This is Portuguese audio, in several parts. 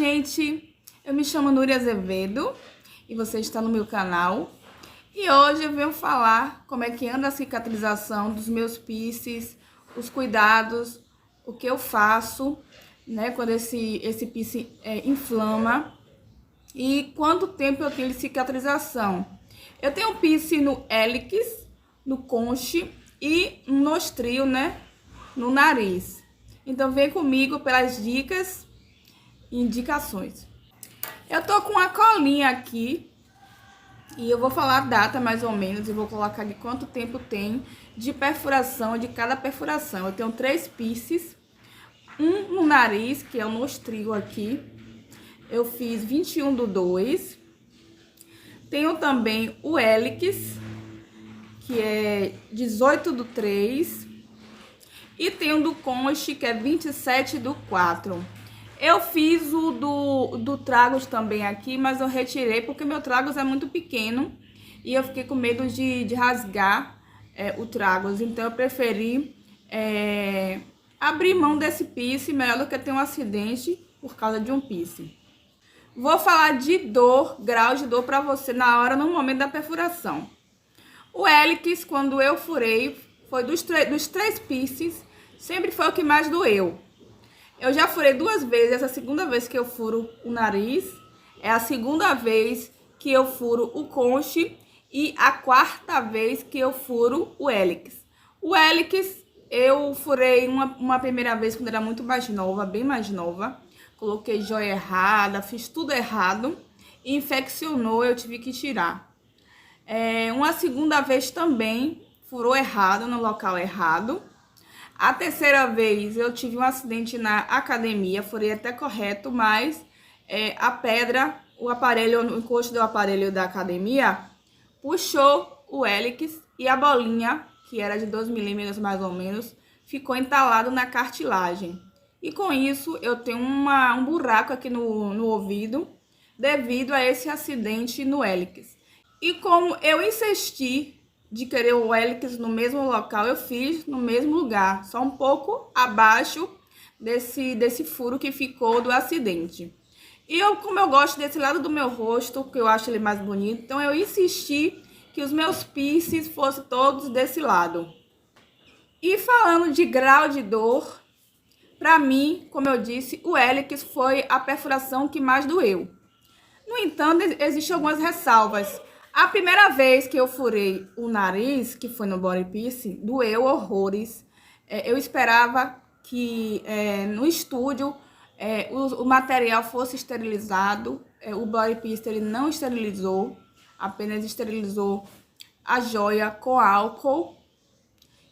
gente! Eu me chamo Núria Azevedo e você está no meu canal. E hoje eu venho falar como é que anda a cicatrização dos meus piercings, os cuidados, o que eu faço, né, quando esse piercing inflama e quanto tempo eu tenho de cicatrização. Eu tenho piercing no hélix, no conche e no nostril, né, no nariz. Então vem comigo pelas dicas e indicações. Eu tô com uma colinha aqui e eu vou falar a data mais ou menos e vou colocar aqui quanto tempo tem de perfuração de cada perfuração. Eu tenho 3 piercings, um no nariz, que é o nostril aqui. Eu fiz 21/2. Tenho também o hélix, que é 18/3. E tenho do conche, que é 27/4. Eu fiz o do tragos também aqui, mas eu retirei porque meu tragos é muito pequeno e eu fiquei com medo de rasgar o tragos. Então eu preferi abrir mão desse piercing, melhor do que ter um acidente por causa de um piercing. Vou falar de dor, grau de dor para você na hora, no momento da perfuração. O hélix, quando eu furei, foi dos 3 piercings, sempre foi o que mais doeu. Eu já furei 2 vezes, essa segunda vez que eu furo o nariz, é a segunda vez que eu furo o conche e a 4ª vez que eu furo o hélix. O hélix eu furei uma primeira vez quando era muito mais nova, bem mais nova. Coloquei joia errada, fiz tudo errado e infeccionou, eu tive que tirar. Uma segunda vez também furou errado, no local errado. A 3ª vez eu tive um acidente na academia, furei até correto, mas a pedra, o aparelho, o encosto do aparelho da academia, puxou o hélix e a bolinha, que era de 2 milímetros mais ou menos, ficou entalado na cartilagem. E com isso eu tenho um buraco aqui no ouvido, devido a esse acidente no hélix. E como eu insisti de querer o hélix no mesmo local, eu fiz no mesmo lugar, só um pouco abaixo desse furo que ficou do acidente. E como eu gosto desse lado do meu rosto, que eu acho ele mais bonito, então eu insisti que os meus piercings fossem todos desse lado. E falando de grau de dor, para mim, como eu disse, o hélix foi a perfuração que mais doeu. No entanto, existem algumas ressalvas. A primeira vez que eu furei o nariz, que foi no body piercing, doeu horrores. Eu esperava que no estúdio o material fosse esterilizado. O body piercing ele não esterilizou, apenas esterilizou a joia com álcool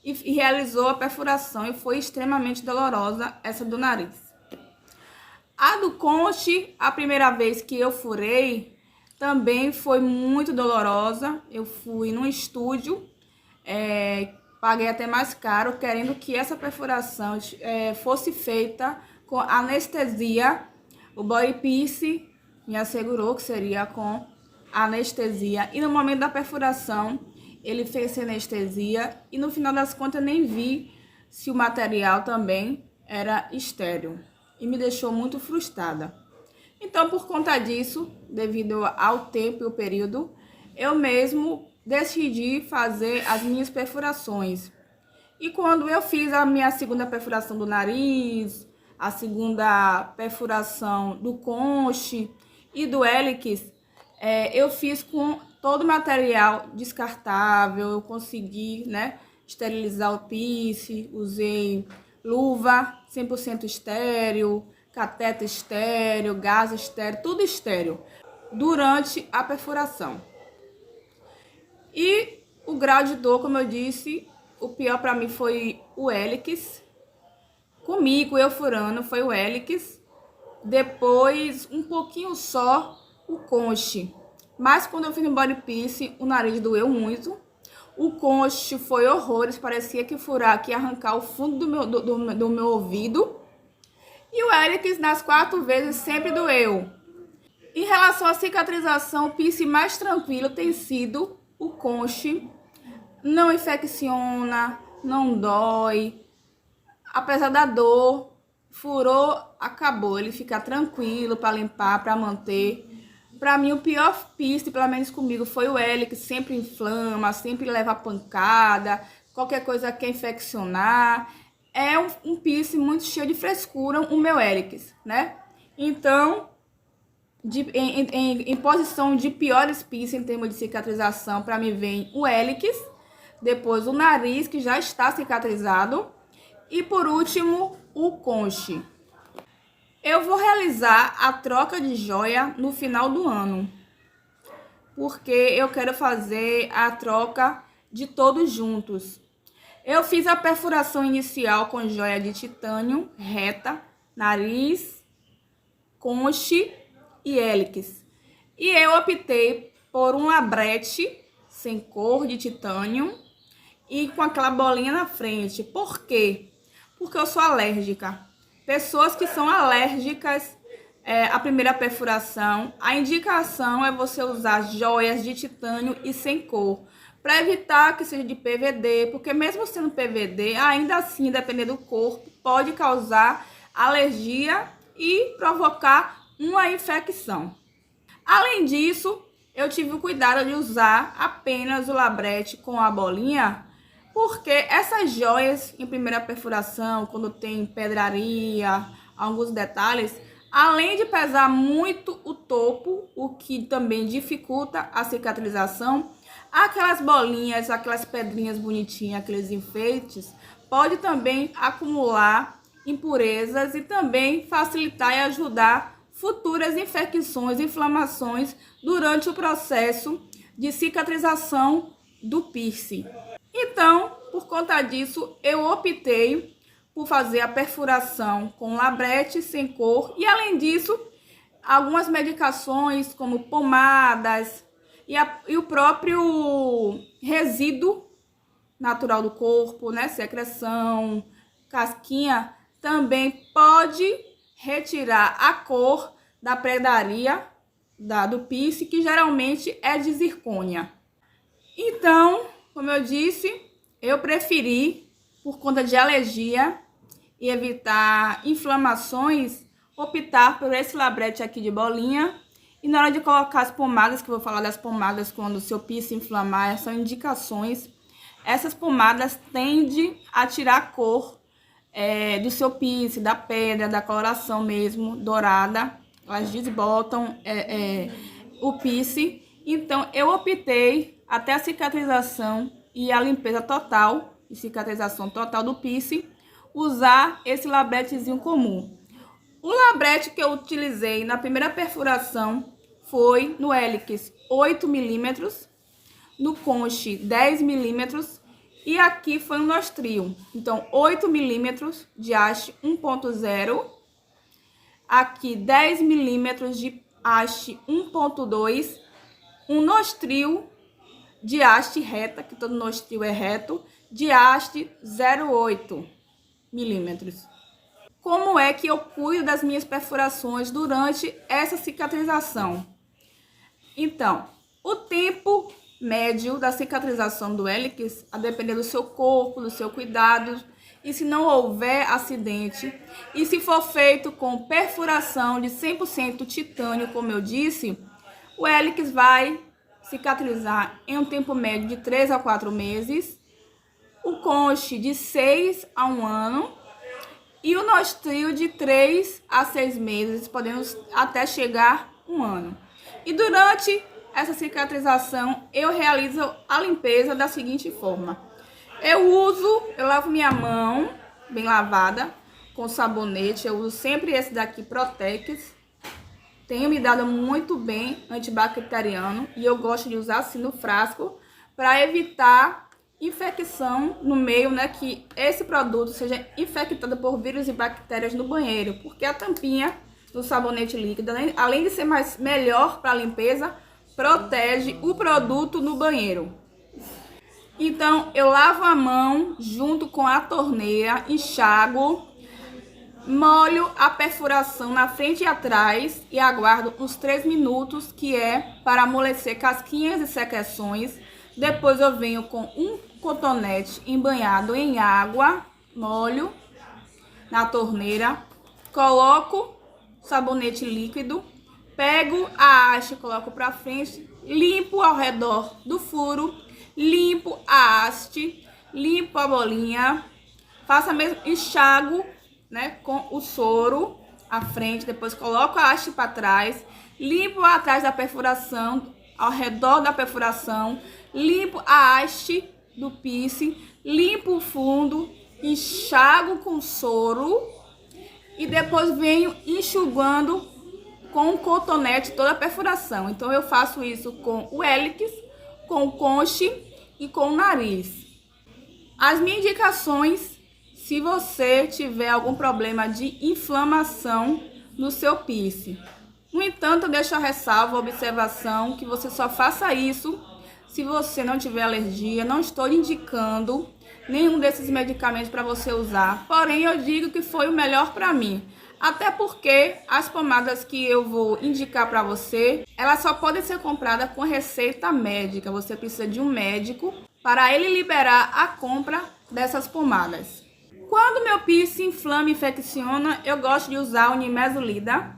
e realizou a perfuração e foi extremamente dolorosa essa do nariz. A do conche, a primeira vez que eu furei, também foi muito dolorosa. Eu fui num estúdio, paguei até mais caro, querendo que essa perfuração fosse feita com anestesia. O body piercing me assegurou que seria com anestesia. E no momento da perfuração, ele fez sem anestesia. E no final das contas, eu nem vi se o material também era estéril. E me deixou muito frustrada. Então, por conta disso, devido ao tempo e o período, eu mesmo decidi fazer as minhas perfurações. E quando eu fiz a minha segunda perfuração do nariz, a segunda perfuração do conche e do hélix, eu fiz com todo o material descartável. Eu consegui, né, esterilizar o piercing, usei luva 100% estéril, cateter estéril, gás estéril, tudo estéril, durante a perfuração. E o grau de dor, como eu disse, o pior para mim foi o hélix. Comigo, eu furando, foi o hélix. Depois, um pouquinho só, o conche. Mas quando eu fiz no body piercing, o nariz doeu muito. O conche foi horrores, parecia que furar, que ia arrancar o fundo do meu ouvido. E o hélix, nas 4 vezes, sempre doeu. Em relação à cicatrização, o piercing mais tranquilo tem sido o conche. Não infecciona, não dói. Apesar da dor, furou, acabou. Ele fica tranquilo para limpar, para manter. Para mim, o pior piercing, pelo menos comigo, foi o L, que sempre inflama, sempre leva pancada, qualquer coisa quer infeccionar. É um piercing muito cheio de frescura, o meu Helix, né? Então, em posição de piores piercing em termos de cicatrização, para mim vem o Helix, depois o nariz, que já está cicatrizado, e por último, o conche. Eu vou realizar a troca de joia no final do ano, porque eu quero fazer a troca de todos juntos. Eu fiz a perfuração inicial com joia de titânio, reta, nariz, conche e hélix. E eu optei por um labrete sem cor de titânio e com aquela bolinha na frente. Por quê? Porque eu sou alérgica. Pessoas que são alérgicas à primeira perfuração, a indicação é você usar joias de titânio e sem cor, para evitar que seja de PVD, porque mesmo sendo PVD, ainda assim, dependendo do corpo, pode causar alergia e provocar uma infecção. Além disso, eu tive o cuidado de usar apenas o labrete com a bolinha, porque essas joias em primeira perfuração, quando tem pedraria, alguns detalhes, além de pesar muito o topo, o que também dificulta a cicatrização, aquelas bolinhas, aquelas pedrinhas bonitinhas, aqueles enfeites, pode também acumular impurezas e também facilitar e ajudar futuras infecções, inflamações durante o processo de cicatrização do piercing. Então, por conta disso, eu optei por fazer a perfuração com labrete sem cor e, além disso, algumas medicações como pomadas e o próprio resíduo natural do corpo, né, secreção, casquinha, também pode retirar a cor da pedraria do piercing, que geralmente é de zircônia. Então, como eu disse, eu preferi, por conta de alergia e evitar inflamações, optar por esse labrete aqui de bolinha. E na hora de colocar as pomadas, que eu vou falar das pomadas quando o seu piercing inflamar, são indicações. Essas pomadas tendem a tirar a cor do seu piercing, da pedra, da coloração mesmo, dourada. Elas desbotam o piercing. Então, eu optei, até a cicatrização e a limpeza total, e cicatrização total do piercing, usar esse labretezinho comum. O labrete que eu utilizei na primeira perfuração foi no hélix 8 milímetros, no conche 10 milímetros e aqui foi um nostril. Então, 8 milímetros de haste 1.0, aqui 10 milímetros de haste 1.2, um nostril de haste reta, que todo nostril é reto, de haste 0,8 milímetros. Como é que eu cuido das minhas perfurações durante essa cicatrização? Então, o tempo médio da cicatrização do hélix, a depender do seu corpo, do seu cuidado, e se não houver acidente, e se for feito com perfuração de 100% titânio, como eu disse, o hélix vai cicatrizar em um tempo médio de 3 a 4 meses, o conche de 6 a 1 ano, e o nostril de 3 a 6 meses, podendo até chegar 1 ano. E durante essa cicatrização, eu realizo a limpeza da seguinte forma. Eu lavo minha mão, bem lavada, com sabonete. Eu uso sempre esse daqui, Protex. Tenho me dado muito bem antibacteriano. E eu gosto de usar assim no frasco, para evitar infecção no meio, né, que esse produto seja infectado por vírus e bactérias no banheiro, porque a tampinha do sabonete líquido, além de ser melhor para a limpeza, protege o produto no banheiro. Então, eu lavo a mão junto com a torneira, enxago, molho a perfuração na frente e atrás e aguardo uns 3 minutos, que é para amolecer casquinhas e secreções. Depois eu venho com um cotonete embanhado em água, molho na torneira, coloco sabonete líquido, pego a haste, coloco pra frente, limpo ao redor do furo, limpo a haste, limpo a bolinha, faço mesmo, enxago, né, com o soro à frente, depois coloco a haste para trás, limpo atrás da perfuração, ao redor da perfuração, limpo a haste do piercing, limpo o fundo, enxago com soro e depois venho enxugando com o cotonete toda a perfuração. Então eu faço isso com o hélix, com o conche e com o nariz. As minhas indicações, se você tiver algum problema de inflamação no seu piercing. No entanto, eu deixo a ressalva, a observação, que você só faça isso se você não tiver alergia. Não estou indicando nenhum desses medicamentos para você usar, porém eu digo que foi o melhor para mim. Até porque as pomadas que eu vou indicar para você, elas só podem ser compradas com receita médica. Você precisa de um médico para ele liberar a compra dessas pomadas. Quando meu piercing inflama e infecciona, eu gosto de usar o nimesulida.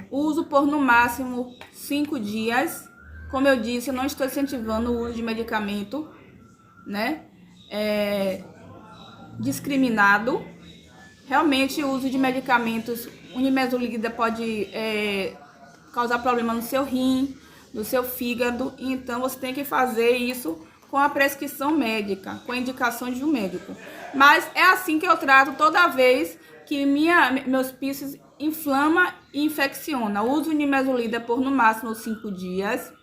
Uso por no máximo 5 dias. Como eu disse, eu não estou incentivando o uso de medicamento, né? Discriminado. Realmente o uso de medicamentos, o nimesulida pode causar problema no seu rim, no seu fígado. Então você tem que fazer isso com a prescrição médica, com a indicação de um médico. Mas é assim que eu trato toda vez que meus piercings inflama e infecciona. Uso o nimesulida por no máximo 5 dias.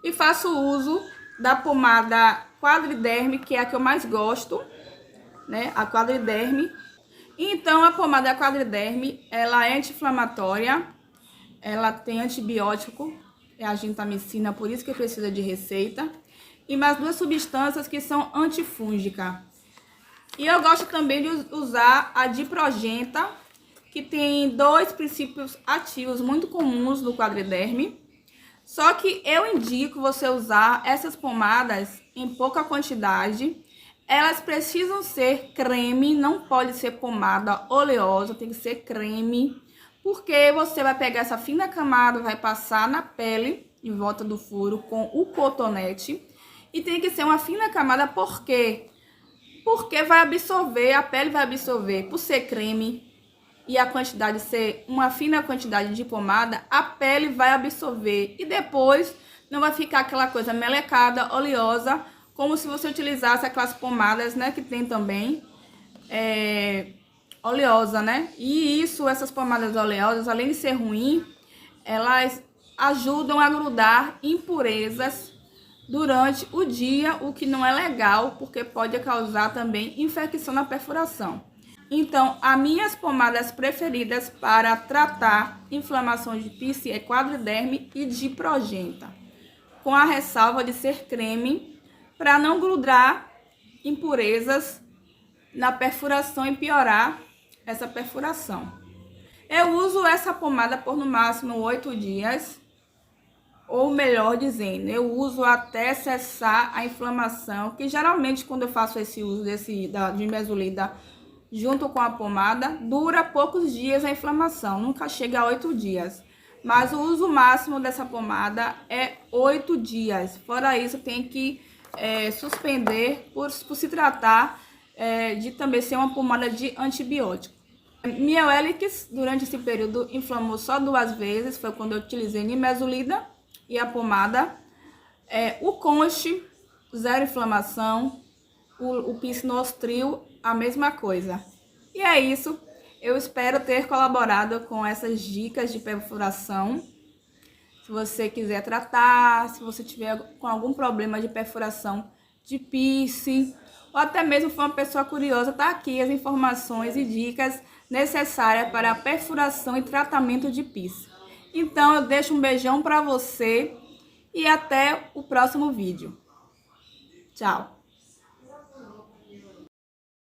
E faço uso da pomada Quadriderme, que é a que eu mais gosto, né? A Quadriderme. Então, a pomada Quadriderme, ela é anti-inflamatória, ela tem antibiótico, é a gentamicina, por isso que precisa de receita. E mais 2 substâncias que são antifúngicas. E eu gosto também de usar a diprogenta, que tem 2 princípios ativos muito comuns no Quadriderme. Só que eu indico você usar essas pomadas em pouca quantidade. Elas precisam ser creme, não pode ser pomada oleosa, tem que ser creme. Porque você vai pegar essa fina camada, vai passar na pele, em volta do furo, com o cotonete. E tem que ser uma fina camada, por quê? Porque vai absorver, a pele vai absorver, por ser creme e a quantidade ser uma fina quantidade de pomada, a pele vai absorver e depois não vai ficar aquela coisa melecada, oleosa, como se você utilizasse aquelas pomadas, né, que tem também oleosa, né? E essas pomadas oleosas, além de ser ruim, elas ajudam a grudar impurezas durante o dia, o que não é legal, porque pode causar também infecção na perfuração. Então, as minhas pomadas preferidas para tratar inflamação de piercing é Quadriderme e diprogenta, com a ressalva de ser creme, para não grudar impurezas na perfuração e piorar essa perfuração. Eu uso essa pomada por no máximo 8 dias, ou melhor dizendo, eu uso até cessar a inflamação, que geralmente quando eu faço esse uso de nimesulida junto com a pomada, dura poucos dias a inflamação, nunca chega a 8 dias. Mas o uso máximo dessa pomada é 8 dias. Fora isso, tem que suspender por se tratar de também ser uma pomada de antibiótico. Minha hélix, durante esse período, inflamou só 2 vezes, foi quando eu utilizei nimesulida e a pomada. O conche, 0 inflamação. O piercing nostril, a mesma coisa. E é isso. Eu espero ter colaborado com essas dicas de perfuração. Se você quiser tratar, se você tiver com algum problema de perfuração de piercing, ou até mesmo for uma pessoa curiosa, tá aqui as informações e dicas necessárias para a perfuração e tratamento de piercing. Então eu deixo um beijão para você e até o próximo vídeo. Tchau!